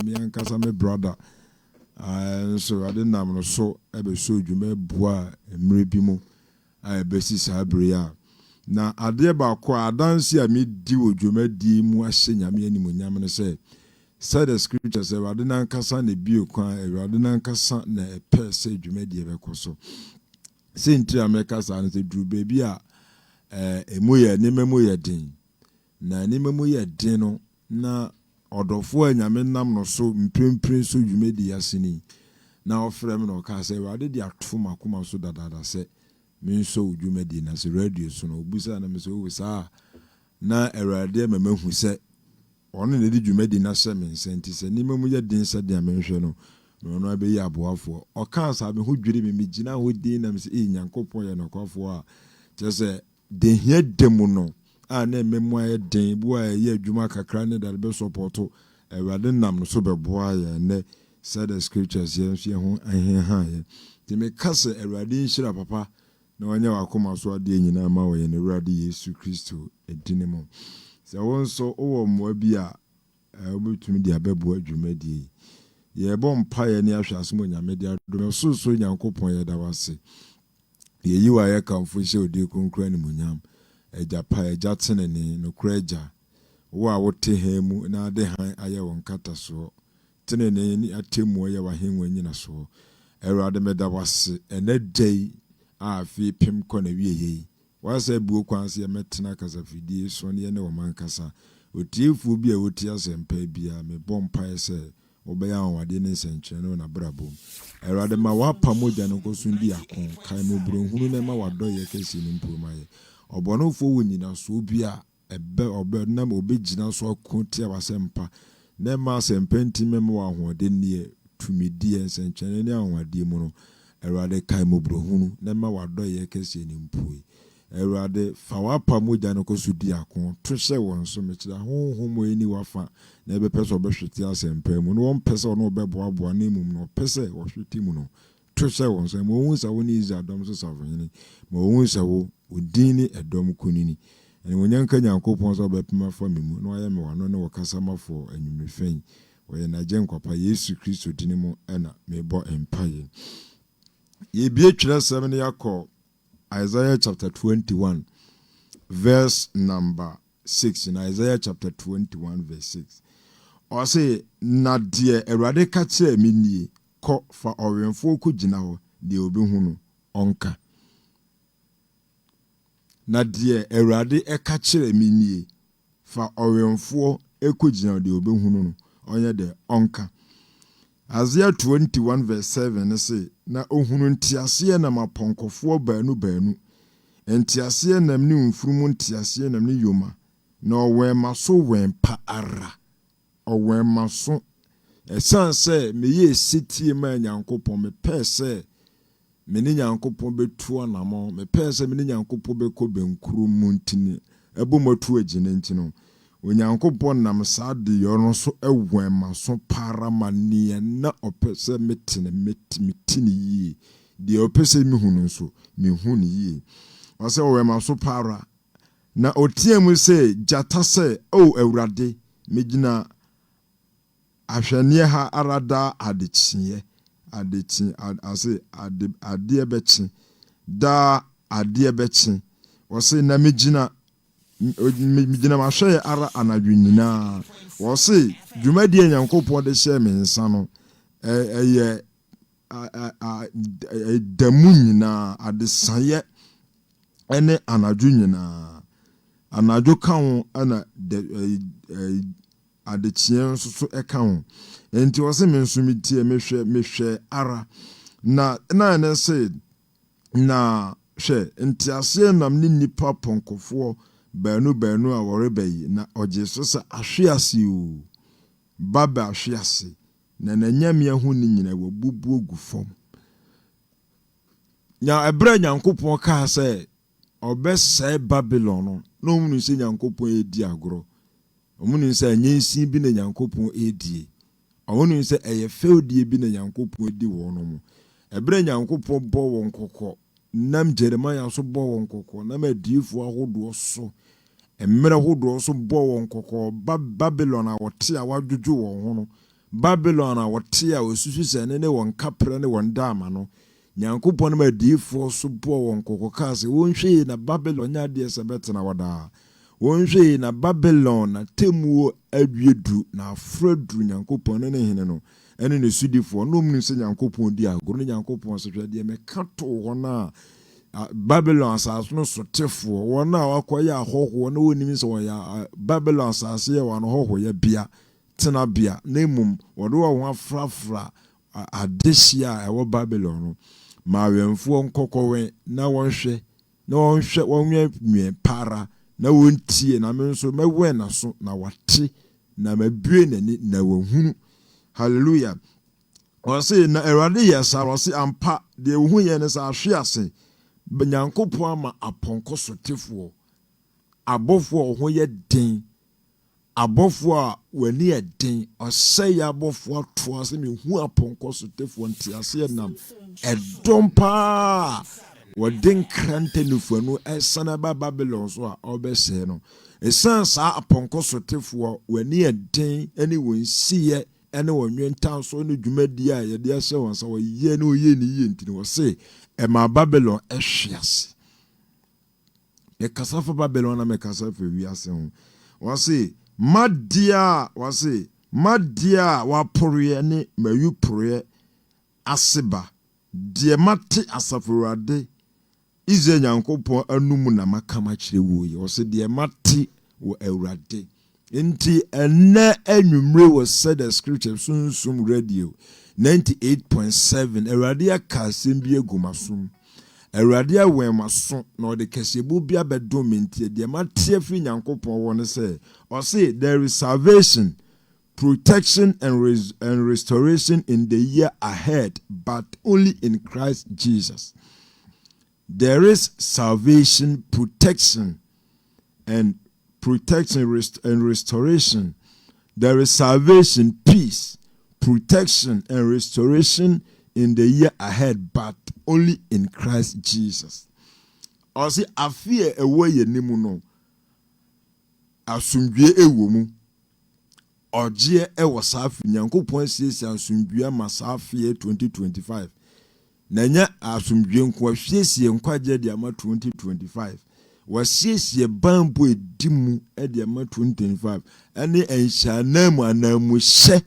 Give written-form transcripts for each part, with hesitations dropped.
me ankasa me brother so ade nam no so ebe so dwuma bua emre bi mu besi sabria na ade ba ko adanse a me di odwuma di mu ahye nyame animonyam ne say the scripture say ade na ankasa na bio kwan ade na ankasa na epe say dwuma di ebe koso senti amekasa na say dru baby a emu ye ne memu ye din na ne memu ye din no na odofo anyame nam no so mprempren so dwumedi asini na ofrem no ka say wade di ato makoma so dadada se me so dwumedi na se radio so no obusa na me so wo sa na erade memahu se ono ne di dwumedi na se me senti se ni memu ye din se dia menhwe no no abeyi aboafo o ka sa me ho dwiri me gina ho din na me se nyankopon ye no kwafo a je se de hia demu no a na memu aye den bu aye adwuma kakra ne da be supporto ewade nam no so beboa ye ne said the scriptures ye ho aheha ye ti me kase ewade nhira papa na wanya wakoma so ade nyina ma wo ye ne ewade Yesu Kristo edine mo se wonso owo mo bi a obetumi di abebo adwuma di ye bom pa ye ne ahwaso mo nyame di adom so nyankopon ye da wase ye yiwa ye kamfo hye odi konkra ni munyam eja pa eja tenene no kraja wo a wote ha mu na ade han aye won kata so tenene ni atemu ye wa henwa nyina so erade meda wase ene dei a fi pim kona wieye wase buo kwanse ye metena kasa fidie so ne ne wo mankasa otiefu bi a woti asempa bia me bompa ese obeya wade ne senkyere no na brabom erade ma wapa moja no kosundi akon kai mo brohunu ne ma wado ye kesi ni mpomaye obonofo wonyina so bia ebe na obegina so akontia wasempa ne ma asempa ntimem wa hoode ne tumidie senkyere ne ahwade mu no erade kai mo brohunu ne ma wado ye kesi ni mpoi erade fa wapa moja no kosudi akon to hye won so mekira honhom eni wafa na ebe pese obehwete asempa mu no won pese ono obeboaboa na emum no pese wohwete mu no to hye won so mo hu sa woni izi adom so savanyini mo hu sa wo odini edom kunini eni wonyanka nyankopon so obepema fa memu no aye me wano ne wokasa mafo anyumefen wo ye na genkwapa Yesu Kristo dini mu ena mebo empire ye bie twere 7 yakọ Isaiah chapter 21 verse number 6 in Isaiah chapter 21 verse 6 or say na de erade ka kire mi nie kọ fa owenfo ko gina ho de obi hunu onka na de erade ka kire mi nie fa owenfo ko gina de obi hunu no onye de onka Isaiah 21 verse 7 say na ohunu ntiase na maponkofo baanu ntiase na mni mfurumu ntiase na mni yoma na owema so wempa ara owema so esanse meye sitie ma nyankopon me pese me ni nyankopon betu anamo me pese me ni nyankopon beko benkuru muntini ebomotu agine ntino onyankopon nam saade yono so ewema so paramanie na opese metine metini yi de opese mihunu so mihuni yi wase owema so para na otiemu se jata se o ewrade megina ahwene ha arada adechie ase ade bechi da ade bechi wase na megina mahwe ara anadwinina wose dwumadi nyankopon de hye me nsa no eye damu nyina adesaye ene anadwinina anadwo kan ana adechie so ekan enti wose me nso mitie mehwe ara na ne se na hwe ntiase nam ni nipa ponkofo baanu a worebayi na oje so sa ahwease o baba ahwease na nanyame hu ni nyina wobubu ogufom nya ebra nyankopon ka se obese Babylon no munu se nyankopon edi agoro omunu se anyensi bi na nyankopon edi omunu se eyefeodie bi na nyankopon edi wono mu ebra nyankopon bo won kokko nam Jeremiah so bo won kokko nam adifo ahodo so emre hodo so bo won kokko Babylon a wote a wadwudwu won ho no Babylon a wɔte a wɔsusu sɛ ne wɔn kapra ne wɔn dama no Nyankopɔn ma diifoɔ so boɔ wɔn kɔkɔka sɛ wɔnhwɛ na Babylon nya adeɛ sɛ bɛtena wɔdaa wɔnhwɛ na Babylon na temuo adwiedu na afradu Nyankopɔn ne hene no ɛne ne sudifoɔ no mu sɛ Nyankopɔn di agoro ne Nyankopɔn sɛ hwɛ deɛ meka to wɔn a Babylon asase no sotefoɔ wɔn a wakɔyɛ ahɔhoɔ na wɔnim sɛ wɔyɛ Babylon asase yɛ wɔn ahɔhoɔ yɛ bia tena bia na mmom wɔde wɔn afrafra adehyia a ɛwɔ Babylon no ma awɛmfoɔ nkɔkɔwɛn na wɔnhwɛ wɔnwɛ para na wɔntie na me nso mɛwɛn na so na wate na mabue n'ani na wɔhunu hallelujah wɔse na Awurade yɛ saa wɔse ampa deɛ wohu yɛ ne saa ahwe ase Nyankopɔn ama apɔnkɔ sotefoɔ abɔfoɔ ho yɛ den abɔfoɔ a wani yɛ den ɔsɛe abɔfoɔ atoa sɛ mehu apɔnkɔ sotefoɔ nteaseɛ nam ɛdɔm paa wɔde nkranta nifa no ɛsane ba Babylon so a ɔbɛsɛe no ɛsan saa apɔnkɔ sotefoɔ wani yɛ den ɛne wɔn siyɛ ɛne wɔn nwenta so ne dwumadi a yɛde ahyɛ wɔn sɛ wɔyɛ ne wɔyɛ ne yie ntini wɔse ɛma Babylon ɛhwe ase mekasa fa Babylon na mekasa fa wiase ho wɔse Madia waporoye ne mayuporoye aseba de mate asafurade Israel Nyankopɔn anumu na makama kyerɛ wo ye wo se de mate wo Awurade nti ene anwumre wo said the scripture sunsum radio 98.7 Awurade aka asɛm bi agumasom Awurade awɛmaso na ɔde kɛsebu bia bɛdom ntie de mate afi Nyankopɔn wɔ ne sɛ ɔse there is salvation protection and restoration in the year ahead but only in Christ Jesus. There is salvation protection and restoration. There is salvation, peace, protection and restoration in the year ahead but only in Christ Jesus. Ɔse afie ɛwɔ yɛ nimu no asomdwe ɛwɔ mu ɔgye ɛwɔ safi Nyankopɔn siesie asomdwe ma safi 2025 na nya asomdwe nko ahwiesie nkwaje de ama 2025 wasiesie bambo edimu de ama 2025 ɛne enhyanamu anamu hye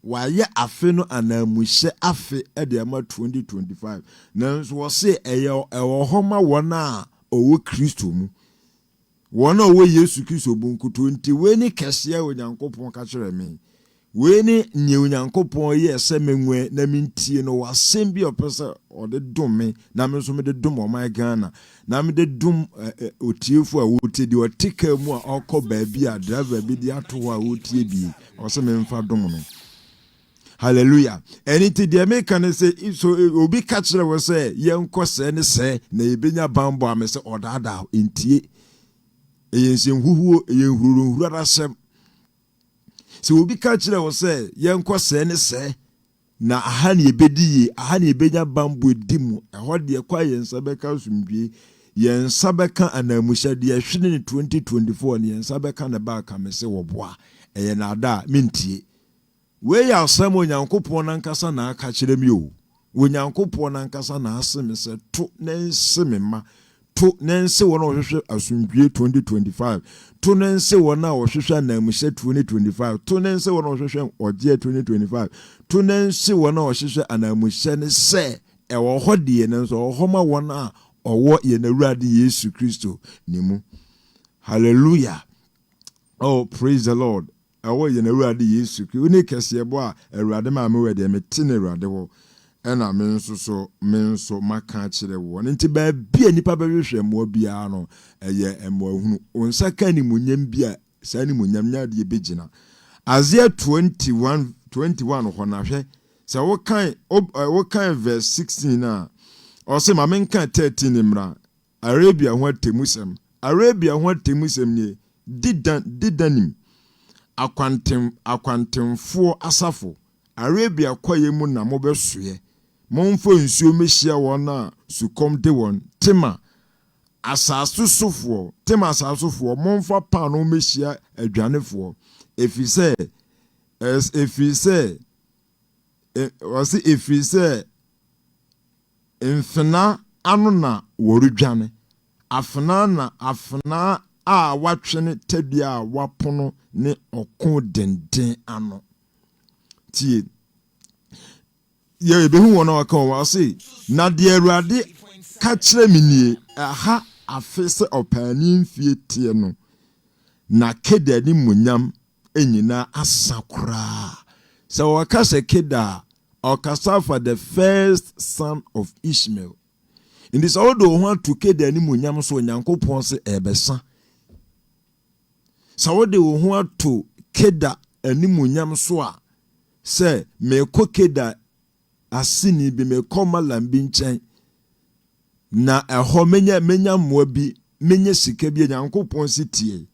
waye afe no anamu hye afe de ama 2025 nanso wɔse ɛwɔ homa wɔna owo Kristo mu wɔna owo Yesu Kristo bu nkuto nti weni kɛse a Onyankopɔn ka kyerɛ me weni nye Onyankopɔn yɛ sɛ menwe na mintie no wasɛm bi ɔpɛsɛ ɔde dom me na me nso me de dom ɔman Ghana na me de dom otiefo a wotie di ɔtika mu a ɔkɔ baabi a driver bi di ato a wotie bi ɔsɛ me mfa dom no hallelujah anything de me kan sɛ so obi ka kyerɛ wo sɛ yɛnkɔ sɛ ne sɛ na yebenya bambo a me sɛ ɔdaada ntie yensenhuhuo yenhururu rasem se obi ka kyerɛ wo sɛ yenkɔ sɛ ne sɛ na aha ne ebedi aha ne ebenya bambo edimu ɛhɔ de kwa yensa bɛka sumdwe yensa bɛka anamuhyɛ de ahwene ne 2024 ne yensa bɛka ne ba ka me sɛ wɔboa ɛyɛ na ada mentie we ya asɛm Onyankopɔn nankasa na aka kyerɛ me o Onyankopɔn nankasa na asɛm sɛ to na nse me ma to nense wona ohwehwe asomdwe 2025 to nense wona ohwehwe anamuhyɛ 2025 to nense wona ohwehwe ɔgye 2025 to nense wona ohwehwe anamuhyɛ ne sɛ ɛwɔ hɔ de nenso ɔhoma wona ɔwɔ ye na Awurade Yesu Kristo nimu hallelujah oh praise the Lord ɛwɔ ye na Awurade Yesu Kristo ne kɛse ɛbɔ a Awurade ma me wɛ de me te na Awurade wɔ ɛna me nso maka kyerɛ wo nti ba bia nipa bɛhwehwɛ mo bia no ɛyɛ ɛmoahunu onsa ka ni munyam bia saa ni munyam nya de begina Isaiah 21 hɔ na hwɛ sɛ wo kan verse 16 na ɔsɛ ma menka 13 mmra Arabia ho atemusɛm nie didanim akwantemfo asafo Arabia kwaye mu na mobɛsoɛ momfo nsuo mehyia wɔn a sukom de wɔn tema asase sofoɔ momfa paano mehyia adwanefoɔ efisɛ was if we say infina anuna woridwane afna na afna a watwene tadua wapono ne oko denden ano tie ye behu wona waka wase na de Awurade ka kire minie aha afese opani mfie tie no na keda ni munyam enyina asakura so wakase keda okasa for the first son of Ishmael in this order want to keda ni munyam so Nyankopon se ebesa so de want to keda ani munyam so a se me ko keda asini bi me koma lambi nchen na eho menya moa bi menya sika bi Nyankopon se tie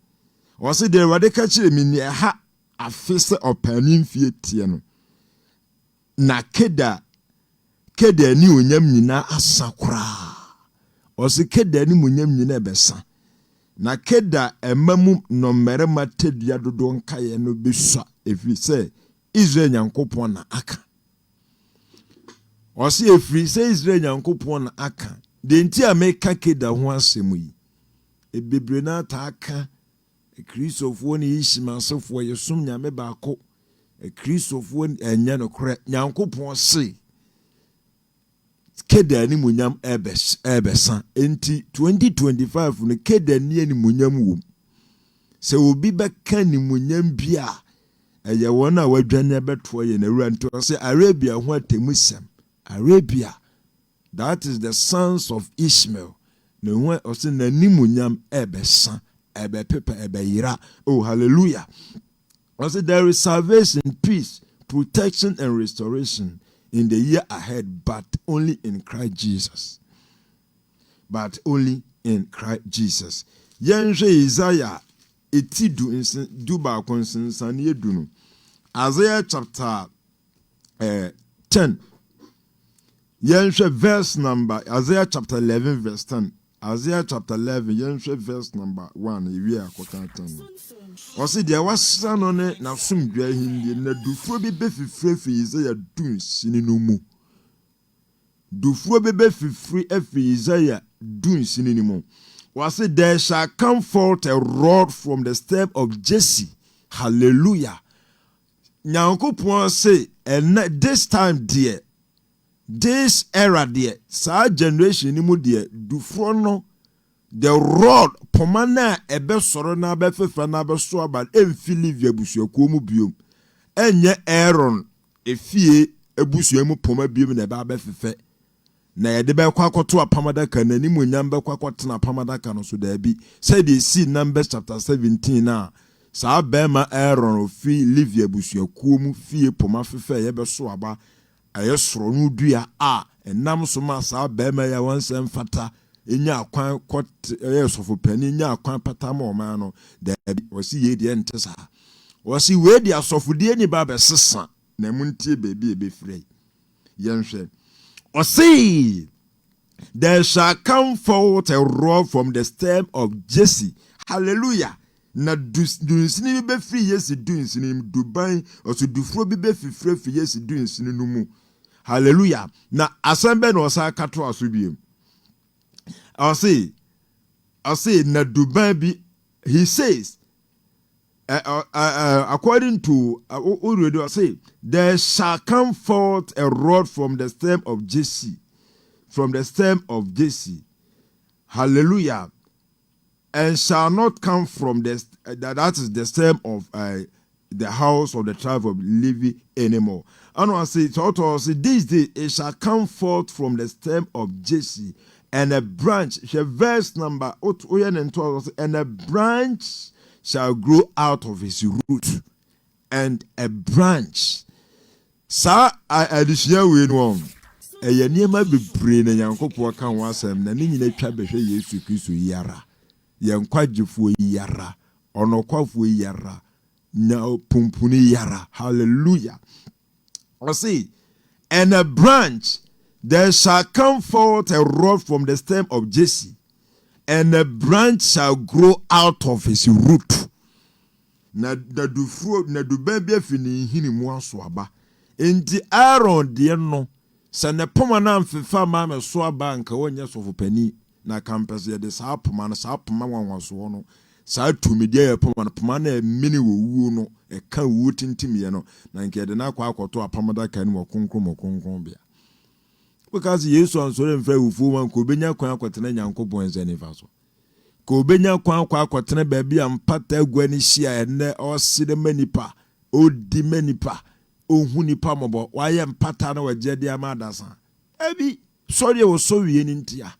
o se de Awurade ka kire mi ni ha afese opani mfie tie no na keda ni onyam nyina asakura o se keda ni munyam nyina ebesa na keda emamu no merema tedua dodo nkaye no besua efi se Israel Nyankopon na aka o se efi se Israel Nyankopon na aka de nti ameka keda ho asemu yi ebebre na ta aka Kristofo ni Ishimasofo yesum nyame baako Kristofo enya no kore Nyankopon se keda ni munyam ebesa enti 2025 no keda ni munyam wom se obi beka ni munyam bia eye wona wadwane beto ye na ruanto se Arabia ho atemusem Arabia that is the sons of Ishmael na ho o se na ni munyam ebesa ebe pepe ebe yira oh hallelujah o se there is salvation, peace, protection and restoration in the year ahead, but only in Christ Jesus. But only in Christ Jesus. Yenje Isaiah etidu insin duba konsinsan yedunu. Isaiah chapter 10. Yenje verse number Isaiah chapter 11 verse 10. Isaiah chapter 11 yenje verse number 1 iwi akota 10. Wasi dia wasa no ne na sumdwa hindi na dufuro bi befifrefi Isaiah dun sini no mu. Dufuro bi befifri efi Isaiah dun sini ni mu. Wasi there shall come forth a rod from the stem of Jesse. Hallelujah. Nyankopon say and this time dear this era dear sa generation ni mu dear dufuro no the rod pomana ebe soro na be fefa na be so aba emfilivia busuakuo mu biom enye Aaron efie ebusua mu poma biom na be fefe na ye de be kwakoto apamadaka na ni monyam be kwakotena apamadaka no so da bi said they see Numbers chapter 17 na sa bema Aaron ofi livia busuakuo mu fie poma fefe ye be so aba aye soro no dua a enam so ma sa bema ya wansem fata enya akwan kot yesofo pani enya akwan patama o man no da wasi ye de ntesa wasi we de asofodie ni ba be sesa na muntie bebi ebefrei yenhwe wasi there shall come forth a rod from the stem of Jesse. Hallelujah. Na dunsini be free yes dunsini duban oso dufuro bi be fifre fi yes dunsini no mu. Hallelujah. Na asembe no sa kato asobiem. I'll say, na Dubai bi, he says, according to Uridu, I say, there shall come forth a rod from the stem of Jesse, hallelujah, and shall not come from that is the stem of the house of the tribe of Levi anymore. And I say, this day it shall come forth from the stem of Jesse. And a branch, verse number 12, and a branch shall grow out of his root, and a branch. Sa additional way one. A yanima be brain and Yankopo can was na nini twa behwe Yesu Kristo yara. Yankwajifu yara, onokwafu yara, na pumpuni yara. Hallelujah. I see, and a branch. There shall come forth a rod from the stem of Jesse, and a branch shall grow out of his root. Na dufuro na dubembe fini hini mu aso aba enti Aaron de no sɛ ne poma na mfefa ma me so aba nka wonye sofo pani na campus ye de saa poma wanwaso no saa tumidi ye poma na mini wo wuo no e ka wuo tintim ye no na nke de na akwa akoto apamada kan mo konkron bia because Yesu ansore mfa wufuo man ko benya kwan akotena Nyankopon nsanifa so ko benya kwan akotena ba bia mpata agua ni hia ene oside manipa odi manipa ohun nipa mobo waye mpata na wagede amadasa abi sorry wo so wie ni ntia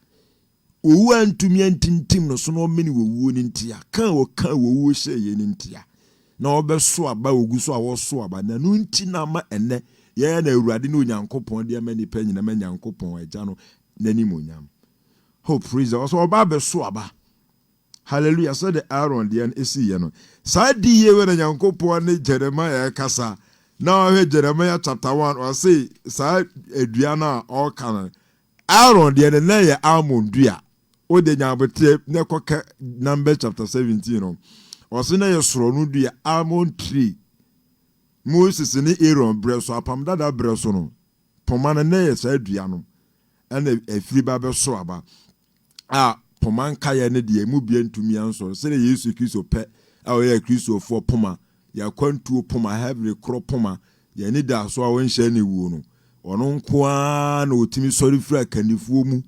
owu antumi antintim no so no meni wowu ni ntia kan wowu hye ye ni ntia na obeso aba ogu so awoso aba na no nti na ma ene ye na awurade no Nyankopon de amani pa nyina ma Nyankopon agya no nani monyam hope praise also oba beso aba hallelujah so the Aaron de an esi ye no sa di ye we na Nyankopon ne Jeremiah kasa na we Jeremiah chapter 1 or say sa aduana all can Aaron de na ye almond dua o de nyabote ne koka number chapter 17 no o se na ye soro no dua almond tree Moses ni Aaron breso apam dada breso no poma na ye sa dua no ena afiri ba be so aba poma nka ye ne de mu bia ntumi anso se Yesu Kristo pe o ye Kristo fo poma ya kwantuo poma heavenly crop poma ya ni da so a won hye ne wuo no ono nko a na otimi sori fra kanifuo mu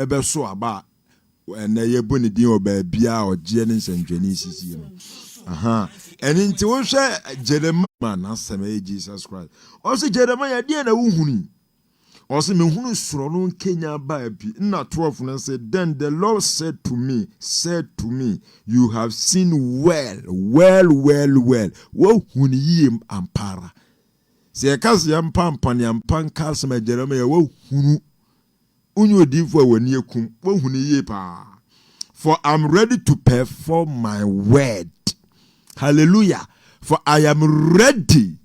ebe so aba na ye boni din oba bia oje ne nsantwani sisi no eni nti wo hwe Jeremiah na sema Jesus Christ o Jeremiah dia na wuhuni o se mehunu soro no Kenya ba bi na 12 na say then the Lord said to me you have seen well wo huni yi ampara se kase yampampan yampanka sema Jeremiah wo hunu unyo difo wani ekum wo huni yi pa for I'm ready to perform my word. Hallelujah. For I am ready.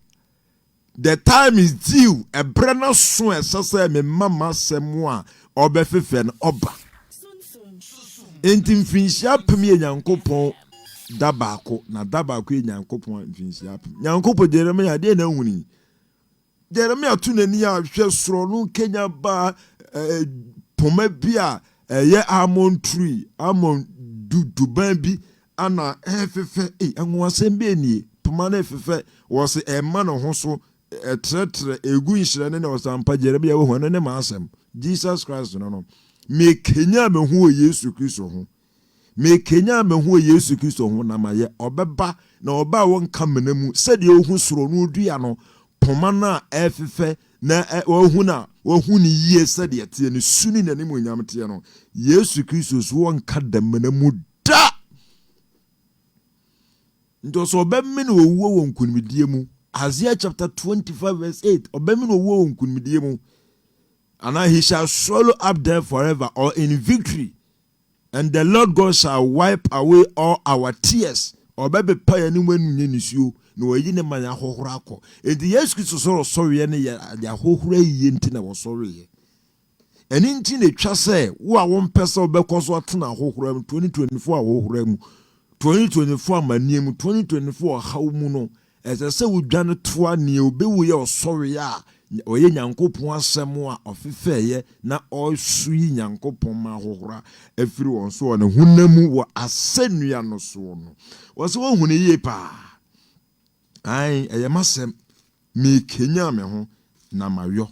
The time is due. A brand so esase me mama semwa obefefe no oba. Enti mfinhia pem ye Nyankopon dabako na dabako ye Nyankopon mfinhia pem. Nyankopon Jeremiah de na huni. Jeremiah tu nani a hwe soro no Kenya ba poma bia ye almond tree almond duban bi ana efefe enwo asem bi enie poma na efefe wo se ema no ho so tretre egu nhire ne wo sampa Jeremiah wo hono ne ma asem Jesus Christ no me Kenya me ho Yesu Kristo ho me Kenya me ho Yesu Kristo ho na maye obeba na oba won kamenamu se de ohun soro no dua no poma na efefe na wohuni yie se de tie ne suni na ne monyam tie no Yesu Kristo so won kadamenamu da ndo so obemme no owuo won kunimidie mu Isaiah chapter 25 verse 8 obemme no owuo won kunimidie mu and he shall swallow up death forever or in victory and the Lord God shall wipe away all our tears obebe pa ya ni manu nisuo na wayi ne manya hohora akọ edi Yesu Kristo so sorry ne ya hohora yiye nti na wo sorry eni nti na twa se wo a won pese obekoso atena hohora mu 2024 a hohora mu 2024 amanie mu 2024 hawo mu no ese wo dwane toa ne obewu ye sorry a oye Nyankopon asem a ofefeye na osuyi Nyankopon ma hohora afiri won so ne hunamu wo asenua no so no wo se wo hune ye pa ai eyemasem me Kenya me ho na mayo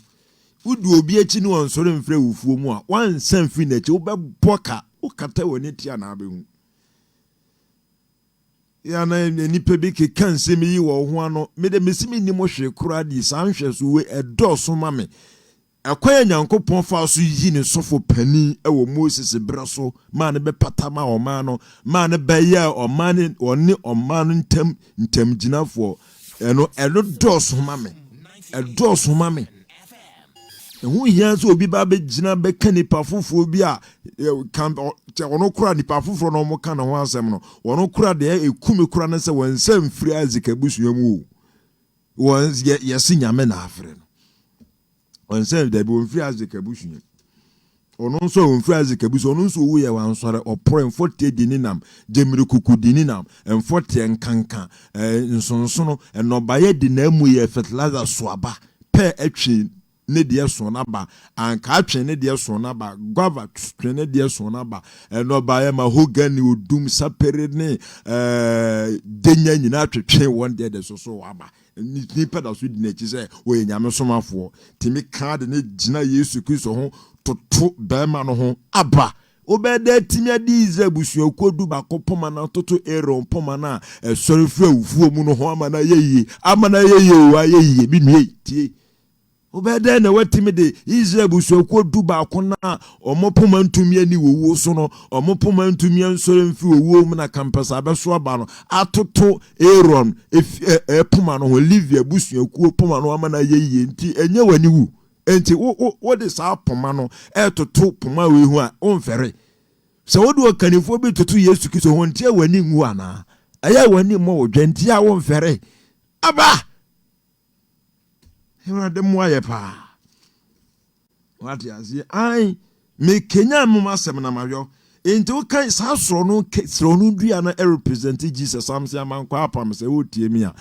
udu obi achi ni won soro mfre wufuo mu a wan san fi na chi wo beboka ukata woni tia na abehu ya na nipa bi ke kansem yi wo ho ano me de mesimi ni mo hwe kura di san hwe so we edoso ma me akwaya Nyankopon fa so yi ne sofo pani ewo Moses braso ma ne be patama o ma no ma ne be ya o ma ne oni o ma no ntam ginafo eno doso ma me edoso ma me ehu hia so obi ba be gina be kanipa fufuo bi a kan ono kura nipa fufuo no mo kan ho asem no ono kura de ekume kura ne se wonsam firi azika busuamu won yesi nyame na afre no wonsam de be won firi azika busua ono nso onfra Isaac abusu ono nso wo ye wansore oporo mfote dininam jemiri kuku dininam mfote nkanka nsonsono enobaye dinamu ye fertilizer soaba pe atwe ne de so na ba anka atwe ne de so na ba guava twe ne de so na ba enobaye mahogany odum sapere ne denya nyina twetwe won de so waba ni pada so di na chi se wo ye nyame somafo timi ka de ne gina Yesu Kristo ho toto bema no ho aba obede timi adi Israel kodu ba kopoma na toto Aaron poma na sori fura ufuo mu no ho amana yeye o ayeye bi nue tie obede na watimi de Israel kodu ba kona omopoma ntumi ani wowo so no omopoma ntumi ansori mfi wowo mu na campus abeso aba no atoto Aaron poma no Olivia busuakuo poma no amana yeye nti enye wani wu enti what is poma no toto poma we hu a onfere se wodu okanifo bi toto Yesu Kristo ho ntia wani ngu ana aya wani mo wodwanti a onfere aba hera de mo aye pa what ya see ai me kenya mo masem na mayo enti o kan sa soro no dua na represent Jesus samse amankwa apam se wotie mi a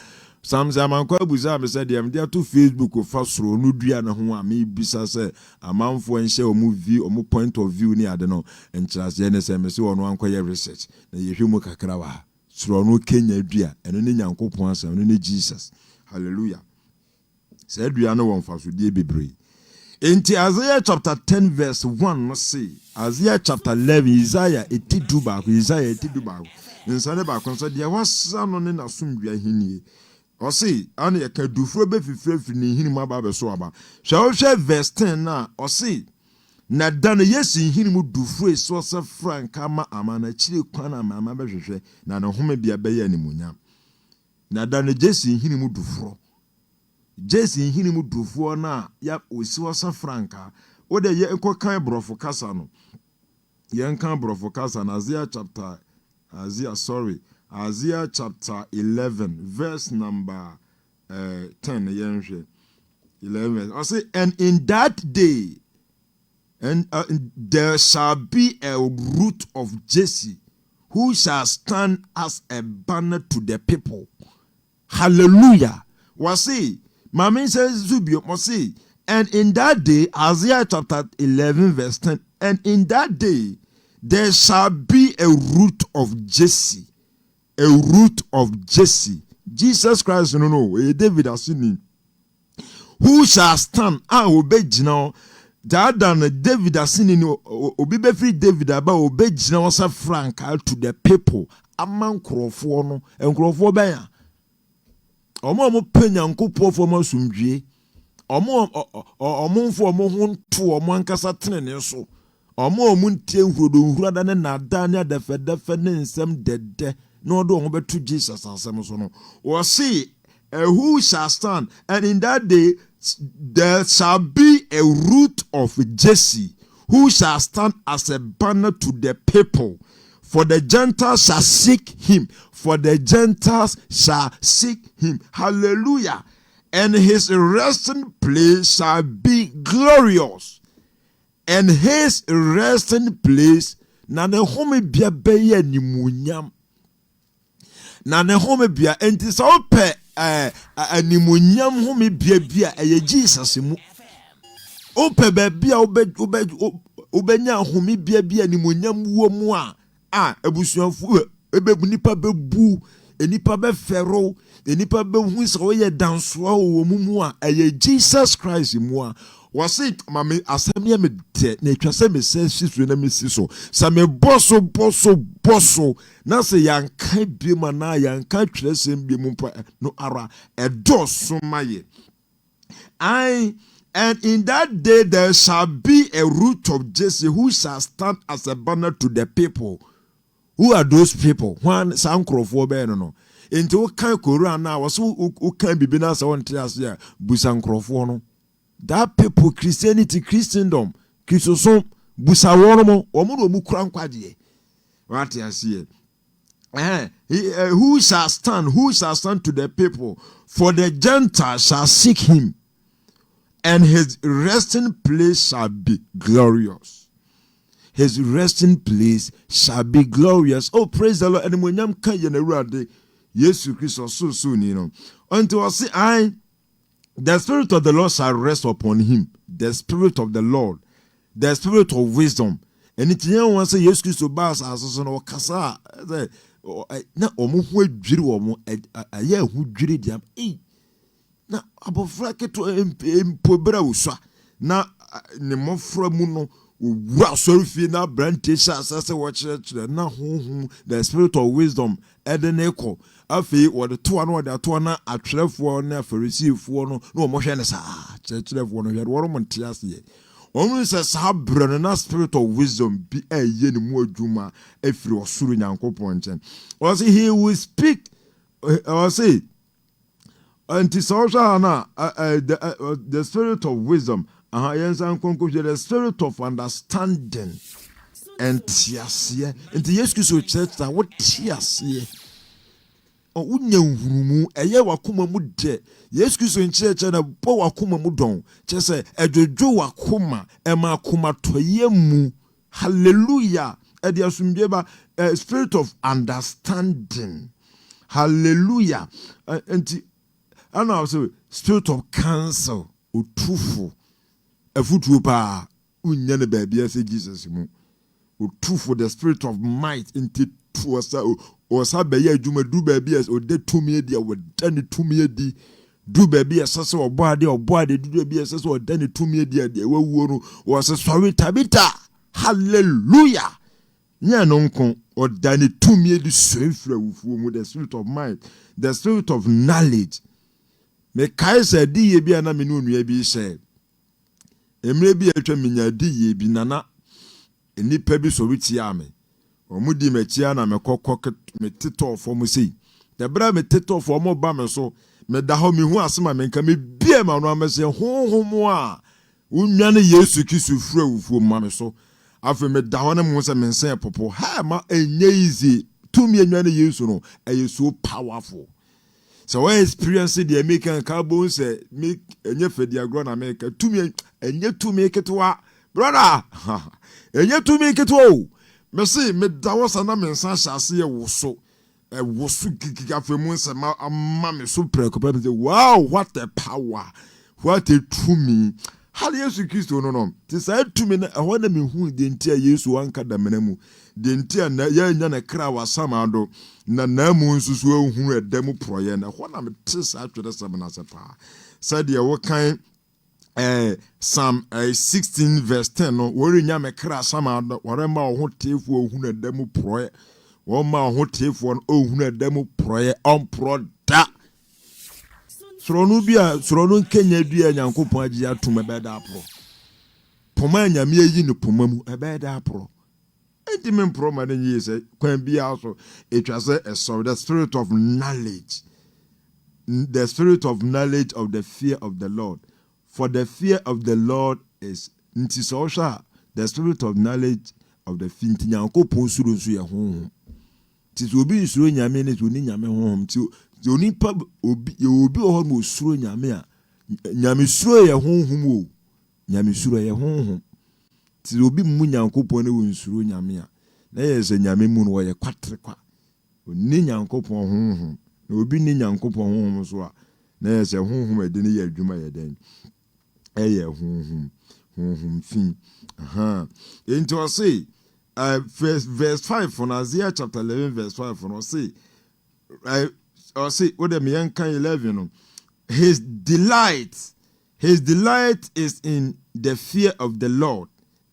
samse amankwa abuza me se dem dia to Facebook fa soro no dua na ho a me bisa se amanfo enhye omu view omu point of view ni ade no enkyerase ne se me se wono ankoye research na yehwemu kakra wa soro no kenya dua eno ne nyankopon asem no ne Jesus hallelujah se dua no won fa so die bebre. In Isaiah chapter 10 verse 1 no say Isaiah chapter 11 Isaiah 82 back Isaiah 82 back nsane ba kon so de wasa no ne nasomdua hinie o say an ye ka dufuro be fifrefi ni hini mu aba be so aba hwe verse 10 na o say na dan yesi hini mu dufuro so se franka ma amana chire kwana ama be hwehwe na ne home bia be ya nimunya na dan yesi hini mu dufuro Jesse hini mu dufuo na ya osiwasa franka o de ye enkokan brofo kasa no ye nkan brofo kasa na Isaiah chapter 11 verse number 10 yenhwe 11 I say and in that day and there shall be a root of Jesse who shall stand as a banner to the people. Hallelujah. Wasi Mama says Zubio Mosi, and in that day, Isaiah chapter 11 verse 10, and in that day there shall be a root of Jesse, a root of Jesse. Jesus Christ, no, David has seen who shall stand? Obey now. That than David has seen obey free David about obey now frank to the people among Crawford and Crawford Bayer. Omo penya nkopɔ fo ma sumdwie omo fo omo ho to omo ankasa tenene so omo ntie hurada ne nada ne defe ne nsem dede no do ho beto Jesus asem so no o see who shall stand and in that day there shall be a root of Jesse who shall stand as a banner to the people. For the Gentiles shall seek him. For the Gentiles shall seek him. Hallelujah. And his resting place shall be glorious. And his resting place na ne home bia beye ni munyam. Na ne home bia enti so pe animunyam home bia eye Jesus mu. Ope bia obenya home bia animunyam wo mu a ebusuanfu ebebu nipa bebu enipa be fero enipa be hu so ye dansoa wo mumu a eye Jesus Christ mu a wase mame asemi me de na twase me sensisu na me siso sa me boso na se yanka bi ma na yanka twresem bi mu no ara edoso maye and in that day there shall be a root of Jesse who shall stand as a banner to the people. Who are those people? One sankrofo be no. Enti wo kan korua na wo so wo kan bibi na se won trias ya busankrofo no. That people Christianity, Christendom, Christosom busa wono mo omo no mu kura nkwaje. What you see? Who shall stand? Who shall stand to the people? For the Gentiles shall seek him, and his resting place shall be glorious. his resting place shall be glorious. Oh, praise the Lord. And when you come here, Jesus Christ so soon, you know. Until I say, the Spirit of the Lord shall rest upon him. The Spirit of the Lord, the Spirit of wisdom. And it's you want to say Jesus Christ bas as no kasa. Na omo hu adwiri omo aye hu dwiri diam. Na abofra keto empobra uswa. Na ne mofra mu no wura sorifie na brante sha sase wo kire na honhom the spirit of wisdom edeneko afi wo de to na wo de to na atwerefo na farisifo no na omo hwe ne sa kirefo no hwe wo ro monte ase omo se sa brano na spirit of wisdom bi aye ne mu adwuma afiri osuru nyankopon nchen o say he will speak o say anti social na the spirit of wisdom the spirit of understanding and tiasie into Yesu Kristo church that what tiasie o unya hurumu eye wakoma mu de Yesu Kristo church na bo wakoma mu don chese edwodwo wakoma ema akoma toye mu hallelujah e dia sumdie ba spirit of understanding hallelujah anti and also spirit of counsel otufu afutuo pa unya ne baabia se Jesus mu otufu the spirit of might into tuosa osa beye adwuma du baabia o de tumi dia wo dane tumi di du baabia sese oboade du baabia sese o dane tumi dia de wawuo no wo se sori tabita hallelujah nya no nko o dane tumi di soifra wufuo mu the spirit of might the spirit of knowledge me kaisa di ye bia na me no nua bi she emre bi atwa menya di ye bi nana enipa bi so witia me omudi mechia na mekokko me titofo mu sei the bra me titofo mo ba me so me da ho me hu asema me nka me bia ma no amese honhom a unwa ne Yesu Kristo fura wufuo ma me so afi me da ho ne mo se me nsen popo ha ma enye easy tumi enwa ne Yesu no e so powerful. So when experience the American carbon say make enye fedi agro na America tumi enye tumi ketwa brother enye tumi ketwa me say me da wosa na me nsan hyase ye woso e woso gigiga femu nse ma me so preoccupy me say wow what a power what a tumi how Yesu Kristo no ti say tumi na ho na me hu de ntia Yesu anka da menamu de ntia na ya nya na kra wasama do na namu nsusu ehunu edam proye na ho na me tisa atwede semana sepa said ye wo kan Psalm 16 verse 10 no wori nya me kra sama do wore ma ho tefu ohunu edam proye wo ma ho tefu no ohunu edam proye on proda srono Kenya dua nyankopon agi atom ebeda pro poma nyame yi ne poma mu ebeda pro intimate promo than you say, can be also it was the spirit of knowledge. The spirit of knowledge of the fear of the Lord. For the fear of the Lord is the spirit of knowledge of the fear. Nyanko ponsuru nsu ye honhom. Ti obi nsuro nyame ne oni nyame honhom. Ti oni pa obi ho mo suro nyame a nyame suro ye honhom o. Nyame suro ye honhom. Ti obi mu nyankopon ne wonsuro nyame a na yese nyame mu no ye kwatre kwa oni nyankopon honhom na obi ni nyankopon honhom so a na yese honhom ade ne ye adwuma ye den eye honhom fin into say verse 5 from Isaiah chapter 11 verse 5 from say what the me kan 11 no his delight is in the fear of the Lord,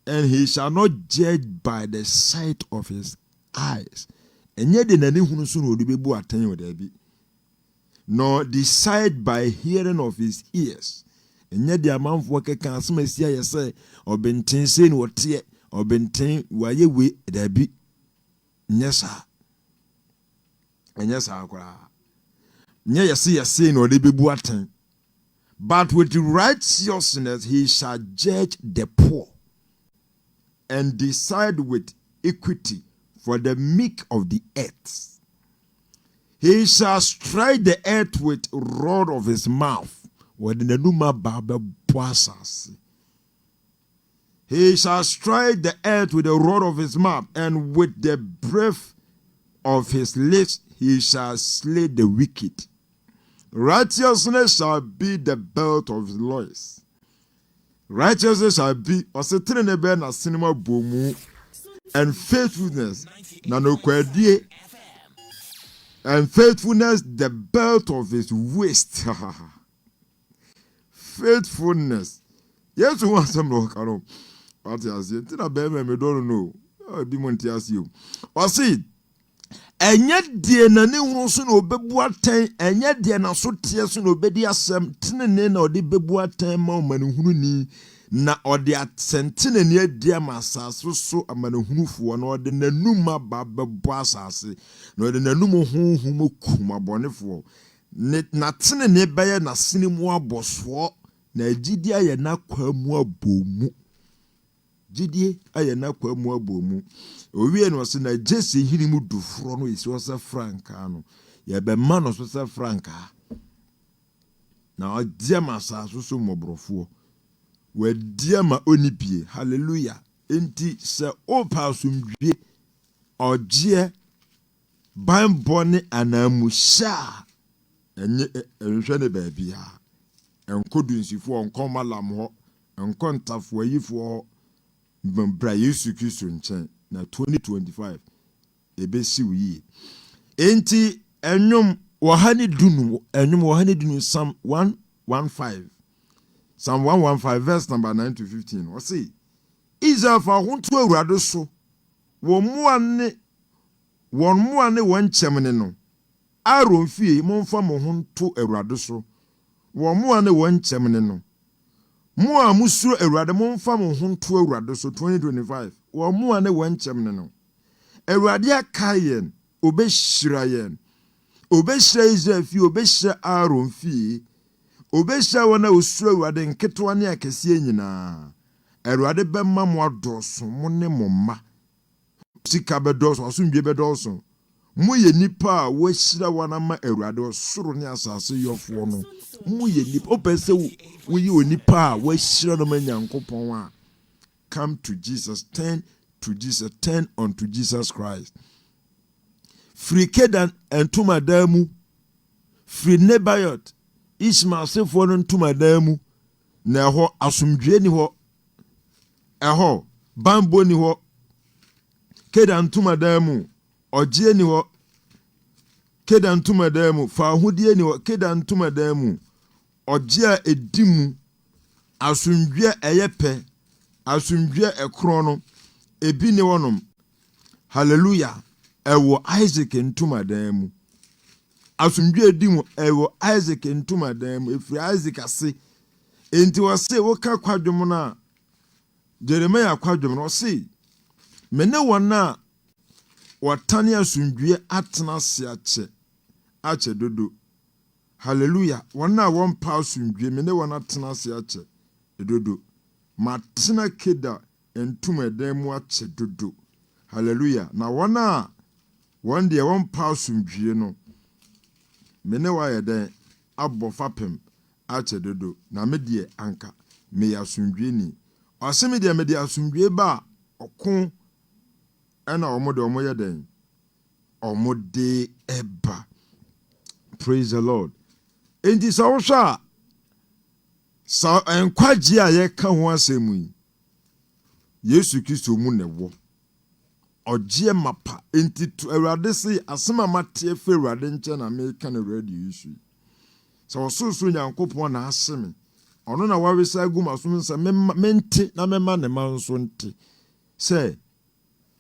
and he shall not judge by the sight of his eyes. And yet the nani hunu so no be bu aten with there nor decide by hearing of his ears. And yet the amount of can assume say say or benten say no tie or benten waye we there be nyesa. And yes akwa. Nya yesi no de be bu aten. But with righteousness he shall judge the poor and decide with equity for the meek of the earth. He shall strike the earth with rod of his mouth. He shall strike the earth with the rod of his mouth, and with the breath of his lips he shall slay the wicked. Righteousness shall be the belt of his loins. Righteousness shall be osetenebe na cinema bomu, and faithfulness na nokwadie, and faithfulness the belt of his waist. Faithfulness. Yes, we want some no karo. What you say? Tina be me don't know. Bi mo nti ase o. O say enye die na ne hunu so na obebu aten, enye die na so tie so na obedi asem, tinene na odi bebu aten ma omanehunu ni, na odi asentene ne adi amasase so amanehunufo na odi nanuma ba bebu asase, na odi nanum honhum kuma bonefo, na tinene beye na sinimu aboso, na gidi aye na kwamu abomu. Gidi aye na kwamu abomu. Owie no se na Jesse hinimu dufro no isi wasa franka no. Ye be ma no so franka. Na odiama sa so mobrofo. We diama onipie. Hallelujah. Enti se opa asumdwie ogie bambone anamusha. Enhwe ne ba bia. Enkodunsifu onkoma lam ho, enkontafo ayifo ho, mbra Yesu Kristo nchen na 2025 ebesi wi. Enti enyum wahani dunu Psalm 115. Psalm 115 verse number 9 to 15. What say? Israel fa huntu awurade so. Won muane won chemne no. Aaron fie momfa mo huntu awurade so. Won muane won chemne no. Mo a musuro awurade momfa mo huntu awurade so 2025. Won muane won chemne no. Awurade akayen obehira yen. Obehira Israel fie, obehira Aaron fie. Obehira wona osuro awurade nketewa ne akese nyina. Awurade bemma mo adoso mo ne mo ma. Sika bedoso, asumdwe bedoso. Mo ye nipa a wahira wana ma awurade osoro ne asase yofo no. Mo ye nipa opese wo yi onipa a wahira no ma Nyankopon a. Come to Jesus, turn to Jesus, turn unto Jesus Christ. Free Kedan entuma damu. Free Nebayot. Ishmael sefo no ntuma damu. Na ho asumdwe ni ho. Eho bambo ni ho. Kedan ntuma damu. Oje ni ho. Kedan ntuma damu. Fa ahudie ni ho. Kedan ntuma damu. Oje a edimu. Asumdwe eyepe. Asumdwe ekrono. Ebi ni wonom. Hallelujah. Ewo Isaac ntuma damu. Asumdwe edimu ewo Isaac ntuma damu. Efri Isaac ase. Enti wase woka kwadwom na Jeremiah kwadwom no se mene wona watane asumdwe atena se ache dodo. Hallelujah. Wona won pa asumdwe mene wona atena se ache dodo. Matena keda entuma damu ache dodo. Hallelujah. Na wona won de won pa asumdwe no mene wa yeden abofapem ache dodo. Na me de anka me asumdwe ni. Asemi de me de asumdwe ba okun ena omode omoyeden omode eba. Praise the Lord. Enti sa enkwaji a ye ka ho asemu yi Yesu Kristo mu ne wo oje mapa. Enti to awurade se asema mate fe awurade nche na me ka na awurade Yesu so osusu Nyankopon na aseme ono na wawesa gu maso nsa mente na mema ne manso nte. Say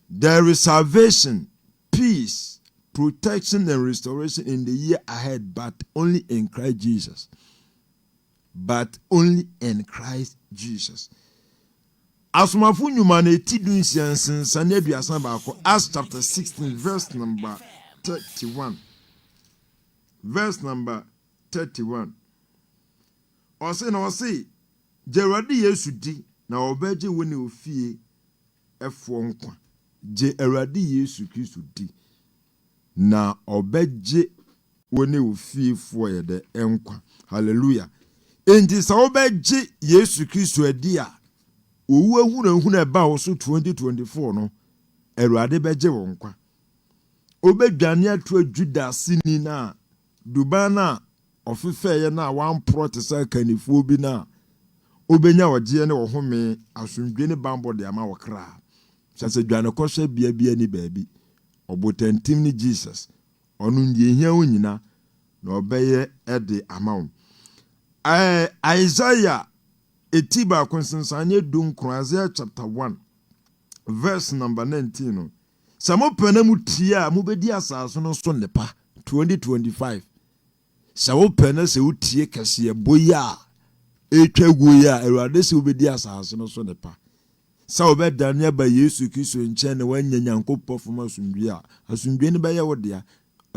there is salvation, peace, protection and restoration in the year ahead, but only in Christ Jesus. But only in Christ Jesus. Asmafu nyuma na etidun siansensa na aduasa baako. Acts chapter 16 verse number 31. Verse number 31. Ose Jerade Yesu di na obeje woni ofie efo nkwa. Je Awurade Yesu Kristo di na obeje woni ofie fo yede enkwa. Hallelujah. Enti sa obeje Yesu Kristo adi a owu huna ba wo so 2024 no Awurade beje wo nkwa obedwane ato Judas ni na Dubai na ofefeye na wan protesa kanifuo bi na obenya wogye ne wo home asomdwe ne bambo de ama wokra sase dwane kɔhwɛ bia ni baabi obotantim ni Jesus onu ndie hia wonyina na obeye ede ama Isaiah etiba konsensan dunkron Isaiah chapter 1 verse number 19 no samo penamu tia mu bedi asaso no so nepa 2025 sawo pena se utie kase boya etwago ya Awurade se obedi asaso no so nepa sa obedane ba Yesu Kristo nche ne wanya Nyankopɔ fom asundwe ne beye wodea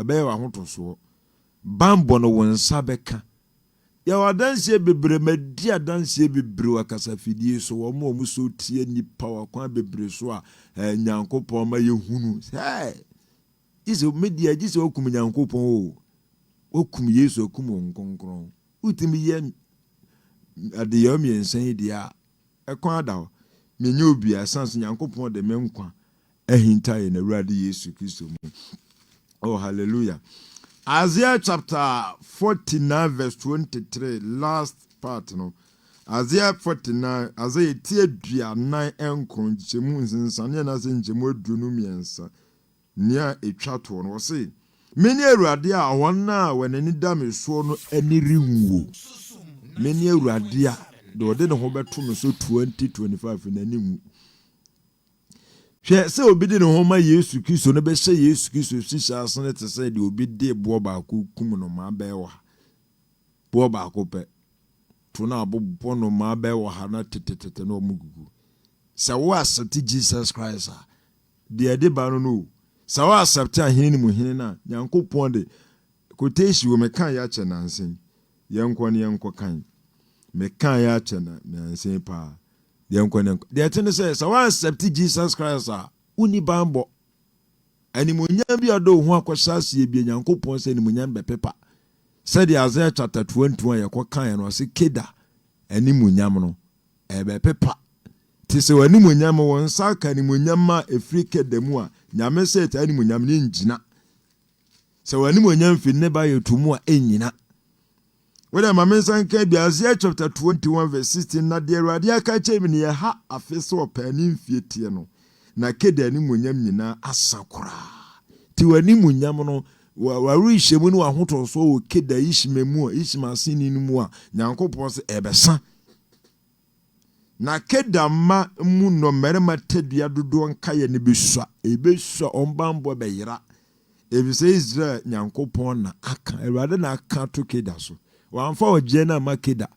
beye wa hotoso bambo no wonsa beka ya wadanse bebre madi adanse bebre wakasa fidie so wo mo so tie nipa wakwan bebre so a Nyankopɔ ma yehunu jise media jise okum Nyankopɔ okum Yesu okum nkonkron utimi ye ade yom yensan dia ekwan ada menye obi asanso Nyankopɔ de menkwa ahinta ye na Awurade Yesu Kristo mu. Oh hallelujah. Isaiah chapter 49 verse 23 last part no Isaiah 49 Isaiah tie dua 9 enkron jemu nsane na se njemu adunu miensa nia etwa to no se meni Awurade a wona wanani da me so no aniri nwo meni Awurade a de ode ne ho beto me so 2025 na nimu hwe se obi de ne ho ma Yesu Kristo no be hye Yesu Kristo sisa asane te se de obi de bo ba ko kum no ma be wa bo ba ko pe to na bo no ma be wa ha na tetetete no mugugu se wo accept Jesus Christ de ba no se wo accept ahene ni mu hene na Nyankopon de koteshi wo mekan ya che nansen yenko ne yenko kan mekan ya che na nansen pa de atene say so one accept Jesus Christ uni bambo animunyam bi odo ho akwhyase bi Nyankopon say animunyam be pepa said Isaiah chapter 21 yakokan no say keda animunyam no be pepa ti se animunyam won sa ka animunyam ma efri keda mu a nyame say ta animunyam ne ngina se animunyam fi ne ba yetumu a enyina. Whether my mention can be Isaiah chapter 21 verse 16 na de Awurade aka kyerɛ me ne ha afese opanim fietie no na keda ni munyam nyina asakora ti wani munyam no waru hyemu no ahoto so o keda ishimemu a ishimasini ni mu a Nyankopɔn se ebesa na keda ma mu no merema tadua dodo nkaye ne besua ebesua ombambo beyira ebise Israel Nyankopɔn na aka Awurade na aka to keda so wanfa ogye na makeda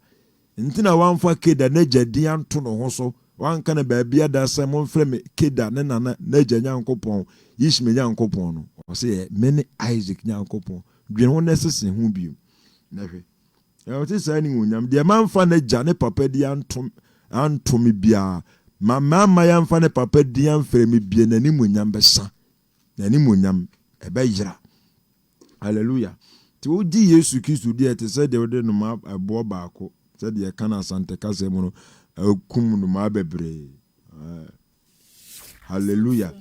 ntina wanfa keda na jadi anto no ho so wanka na baabia da asem mfrɛ me keda ne nana na gya Nyankopɔn yishme Nyankopɔn no o se mene Isaac Nyankopɔn dwen ho nesese ho bio na hwɛ ya o te sa ni wonyam de manfa na gya ne papa di anto me bia mama ya mfa ne papa di amfrɛ me bia na ni wonyam besa na ni wonyam ebe yira. Hallelujah. Ti di Yesu Kristo di ete se de ode no ma abo baako se de kana sante kase mu no akum no ma bebre. Hallelujah.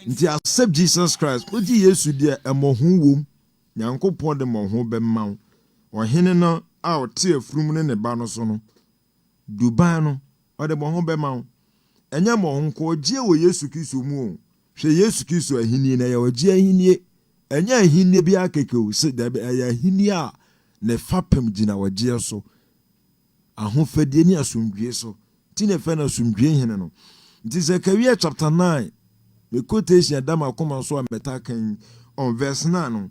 Nti accept Jesus Christ. Odi Yesu di emohu wom. Nyankopɔn de mohu be ma wo. Ohene no a ote afrum ne ba no so no. Dubai no ode mohu be ma wo. Enya mohu ko ogie wo Yesu Kristo mu o. Hwe Yesu Kristo ahini na ye ogie ahini enya ahini bi akeke se da ya ahini a ne fapem gina wagye so ahofadie ni asomdwie so ti ne fe na asomdwie hene no nti Zechariah chapter 9 the quotation adama koma so ameta kan on verse 9 no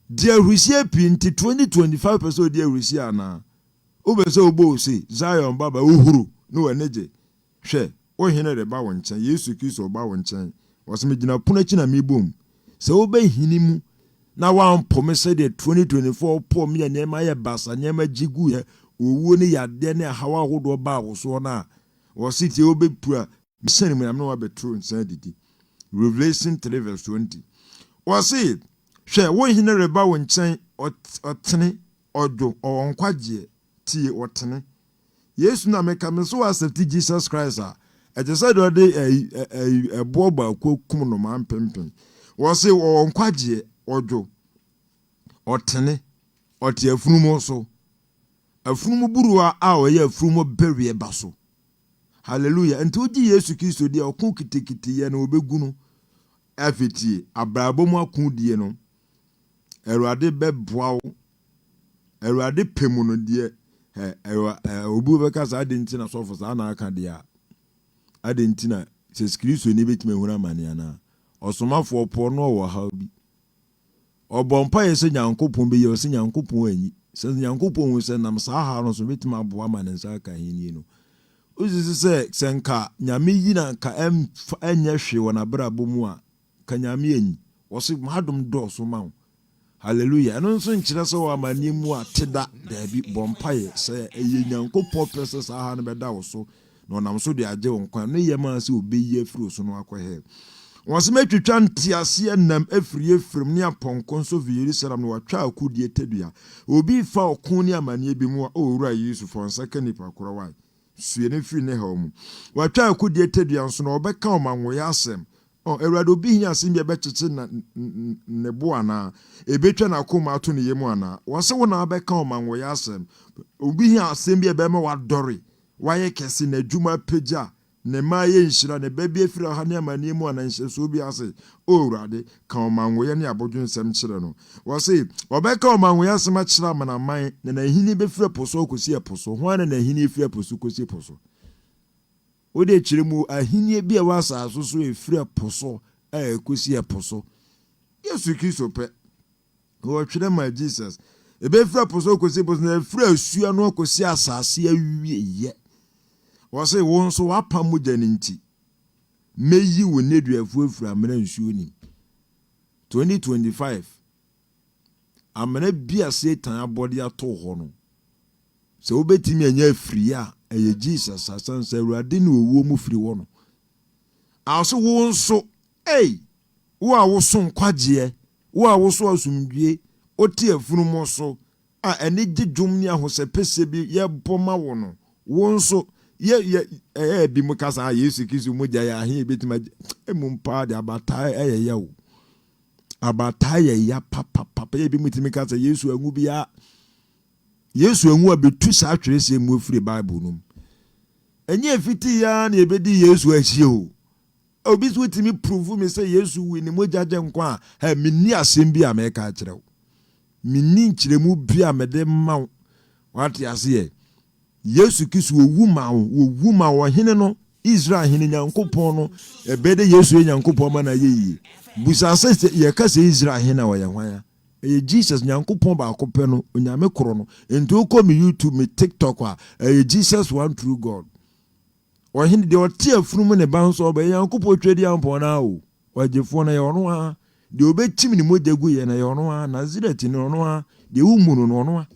dia Rusia pinti 2025% dia Rusia na obese obo se Zion baba uhuru no eneje hwe o hene de ba wonchen Yesu Kristo ba wonchen waseme gina punachi na mebom se obe hinimu na wampome se de 2024 pom ya nyema ya basa nyema jigu ya owo ne yade ne hawa hodo ba wo na wo siti obe pura misani mu na wa betro nsan didi. Revelation 3 verse 20 wo se hwe wo hine reba wo nchen otene odo onkwagye tie otene Yesu na meka me so accept Jesus Christ a eje say do de a boba kum no man pempen wo se wo nkwaje odwo otene ote afunumu so afunumu buruwa a oye afunumu bewie baso hallelujah enti oji Yesu Kristo dia okun kitikiti ye na obegu no afetie abrabom akun no Erade beboa wo Erade pemu no de obu beka sa adenti na sofo sa na aka de a adenti na se Kristo ni betime hura mane ana osomafo po no wo ha bi obompa ye se Nyankopon be ye se Nyankopon anyi se Nyankopon wo se nam sa ha no so betime aboa mane nsa aka hini no uzisi se senka nyame yi na ka enye hwe wona brabom a ka nyame anyi wo se madom do so ma hallelujah no nso nkyira so wa mani mu ateda da bi bompaye se eye Nyankopon pese sa ha no beda wo so no nam so de age won kwan no yema se obeyi afiri so no akwahe won se metwetwa ntiase nam afiri efrim ne aponko so vi Yerusalem no watwa akudie tedua obi fa okun ne amane bi mu owura Yesu for second nipa korowa sue ne firi ne ha mu watwa akudie tedua nso no obeka omanwo asem Erade obi hia asem bia bekyekye na nebo ana ebetwa na koma ato ne yemu ana wose wo na abeka omanwo ya asem obi hia asem bia be ma wadore waye kese na adwuma pagya ne maye nhira ne ba bia fira ha ne amane mu ana nhye so bi ase Erade ka omanwo ye ne abodwo nsem kyere no wose obeka omanwo ya asem kyere amana man na hini be fira poso kosi eposo ho ana na hini fira poso kosi poso Ode chiremu ahinie bia wasa asoso efira poso ekosi eposo Yesu Kristo pe wo twere ma Jesus ebe fira poso kosi poso na efira asua no kosi asase awie ye wo se wo nso wapa mogya ne nti meyi wo neduafu efira mena nsuo ni 2025 amena bia Satan abode ato ho no se obetimi anya afiri a eye Jesus asanse Erade na owuo mu firi wo no aso wo nso wo a wo so nkwaje wo a wo so asumdue oti afunu mo so a ene gidwum ni ahosepese bi ye boma wo no wo nso ye bi mu kasa Yesu Kristo mu gya ya he betima emumpa de abata ye wo abata ye ya papa ye bi mutimi kasa Yesu angu bia Yesu enwu abetu sa atwerese mu afiri Bible no enye fiti ya na ebedi Yesu ahie o obi so timi prove me say Yesu wi ni mojaje nkwa ha minni asem bi ameka kire wo minni nkiremu bi amede ma wate ase Yesu Kristo owu ma wo hene no Israel hene Nyankopon no ebede Yesu Nyankopon ma na yeyi busa se ye ka se Israel hene wo ye hwan Jesus Nyankopon ba akopɛ no onyame koro no enti uko mi YouTube mi TikTok a Jesus one true God o hin de o tie afunu ne ban so ba Nyankopon twedi ampon na o wagefo na ye ono ha de obetim ni mojagu ye na ye ono ha Nazareth ni ono ha de umunu no ono ha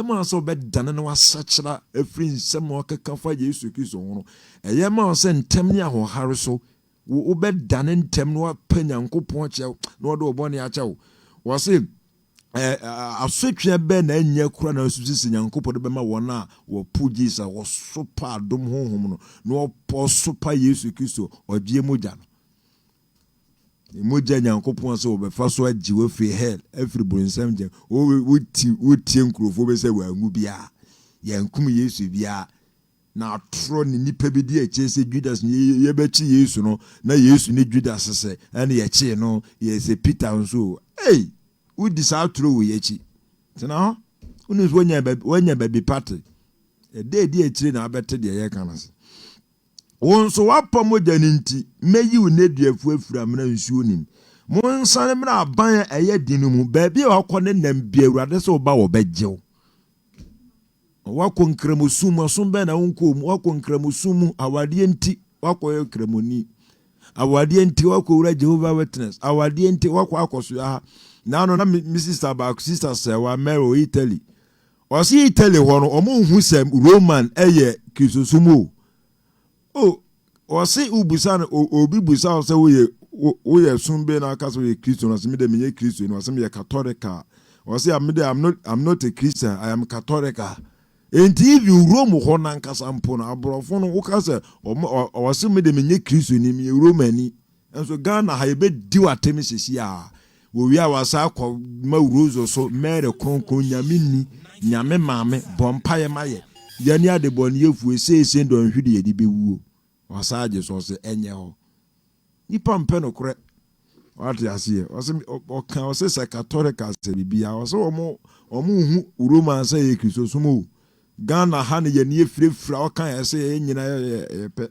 ma so be dane na wasachira afri nsem o keka fa Yesu Kristo ho no ma so ntem ni ahohare so wo be dane ntem no pa Nyankopon kye na o de obone a kye wase asotwe be na anya kura na susisi Nyankopon de be ma wona wo pu Jesus wo sopa adom honhom no na wo po sopa Yesu Kristo odie mogya no mogya Nyankopon se wo be fa so agi wo free hell every bonsam je wo tie nkrofo be se wa angu bia yankum Yesu bia na atro ni nipa bi di eche se Judas ye be chi Yesu no na Yesu ni Judas se ene ye chi no ye se Peter nso udi sa atro wo ye chi tina ho unu wonya baby party di echire na abete de ye kan ase wonso wapa mogya ni nti meyi wo neduafu afura mena nsuo nim monsane mena aban eye dinu mu ba bia wakɔ ne nam bia Awurade se oba wo begyew wakɔ nkramusum asom be na wonkom wakɔ nkramusum awade nti wakɔ kramoni awade nti wakɔ wura Jehovah Witness awade nti wakɔ akoso ha na no na sister ba sister say wa Mary Italy o si Italy ho no omo hu sem Roman eye kristosumo o si ubusan obi busan say wo ye sumbe na aka so ye Kristo na me de me Kristo no say me Catholic o say I'm not a Christian I am Catholic enti if you Rome ho nankasa mpo na aborofo no wo ka se o se me de menye Kristo ni me Romani enso Ghana ha yebe di watem sisi a wo wi a wasa akọ ma urozo so mere kronkron nyame maame bompaye maye yani adebon yefu ese don hwede yedi bewuo wasa age so se enye ho nipa mpe no kore wate ase o kan o se catholic as bibia o se omo hu Roma say ye Kristo sumo Ghana ha ne ye frefra o kan ese ye nyina ye pe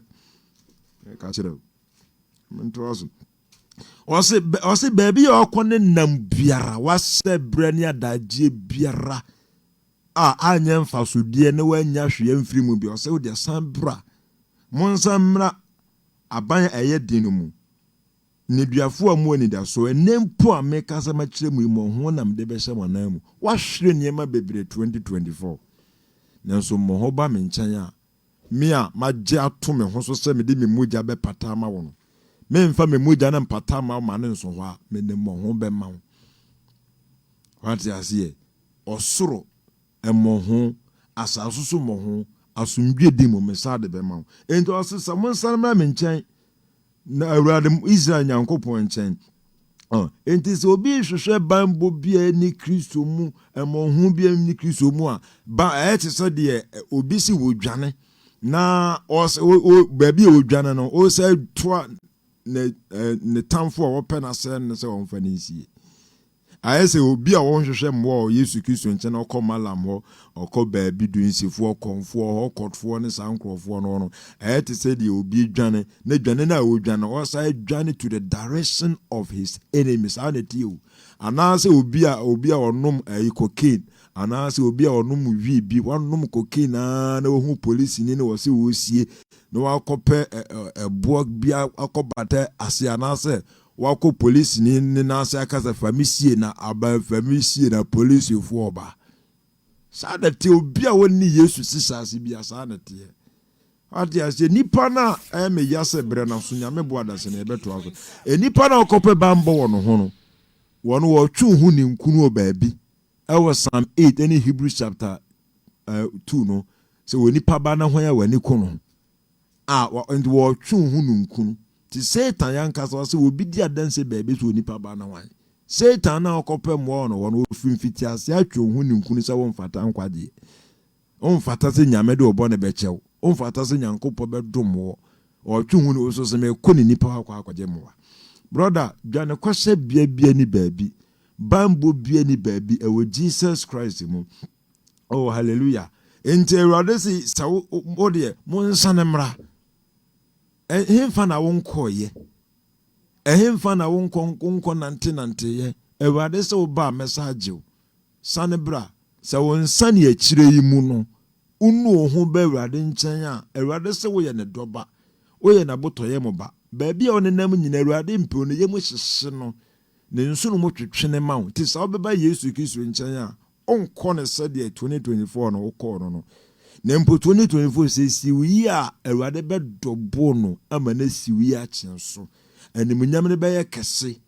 ka kire mentoso o se baby o kone nam biara wase bre ne adagye biara anya mfasodie ne wanya hwe mfiri mu bi o se wo de sambra monsamra aban eye dinu mu neduafo amu ani da so enempo ameka sama kire mu imo ho nam de be hye monan mu wa hwere niema bebre 2024 nanso mo ho ba me nkyɛn a me a magye ato me ho so se me de me mogya be pata ma wo no me mfa me mogya na mpata ma ma ne nso ho a me ne mo ho be ma wo wate ase osoro emo ho asaso so mo ho asomdwe di mo me sa de be ma wo ento asesa mo nsan ma me nkyɛn na awurade Israel nyankopɔn nkyɛn enti se obi hwehwɛ bambo bia ni Kristo mu emo hu bia ni Kristo mu a ba ete so de obi si wodwane na o baabi wodwane no o se toa ne tamfo a wopɛ na se ne se won fa ne sie ayese obi a won hwehwɛ mmo Yesu Kristo nkyɛn okɔ malam ho okɔ baabi du nsifo konfo ho kɔtfo ne sankrofo no ete se de obi dwane na dwane na odwane o sai dwane to the direction of his enemies anetio anase obi a onom cocaine anase obi a onom wi bi wonom cocaine na wo police ni ne wo se wo sie na wakɔpɛ eboa bia akɔbata ase anase wako police ni na ase akasa famisie na aba famisie na police fo oba sadete obi a woni Yesu sisase bia sadete ade ase nipa na me yase bre na so nyame bo adase na ebeto aso nipa na okɔpɛ bambo wono ho no wono wo twu hu ni nkunu obaabi ewo Psalm 8 any Hebrews chapter 2 no se woni pa ba na hwan ya wani kono wo twu hu ni nkunu ti Satan yankasa wase obi di adanse baabi so onipa ba na wan Satan na okɔpɛ mo no wono ofimfiti ase atwe hu ni nkunu sa won fata nkwaje on fata se nyame de obo ne be kyew on fata se nyankopɔ be domo o twe hu ni oso se me kɔ ni nipa akwaje mo brother dwane kwase bia ni baabi bambo bia ni baabi ewo Jesus Christ mu oh hallelujah ente Awurade si sawo ode mo nsane mra ehemfa na wonkoye ehemfa na wonkonkonko nante ye Awurade se wo ba message sane bra se won sane akire yi mu no unu ho ba Awurade nkyɛn a Awurade se wo ye ne doba wo ye na botoye mo ba baabi a onenam nyina Awurade mpe no ye mo hyehye no ne nso no mo twetwene ma wo ti sa wo beba Yesu Kristo nkyɛn a onkɔ ne sɛde 2024 no wo kɔ no Nempo 2024 se siwi a Awurade be dobo no ama na siwi a kyenso animunyam ne be ye kese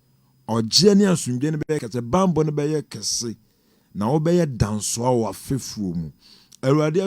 ogye ne asundwe ne be ye kese bambo ne be ye kese na wo be ye danso a wo afefuo mu Awurade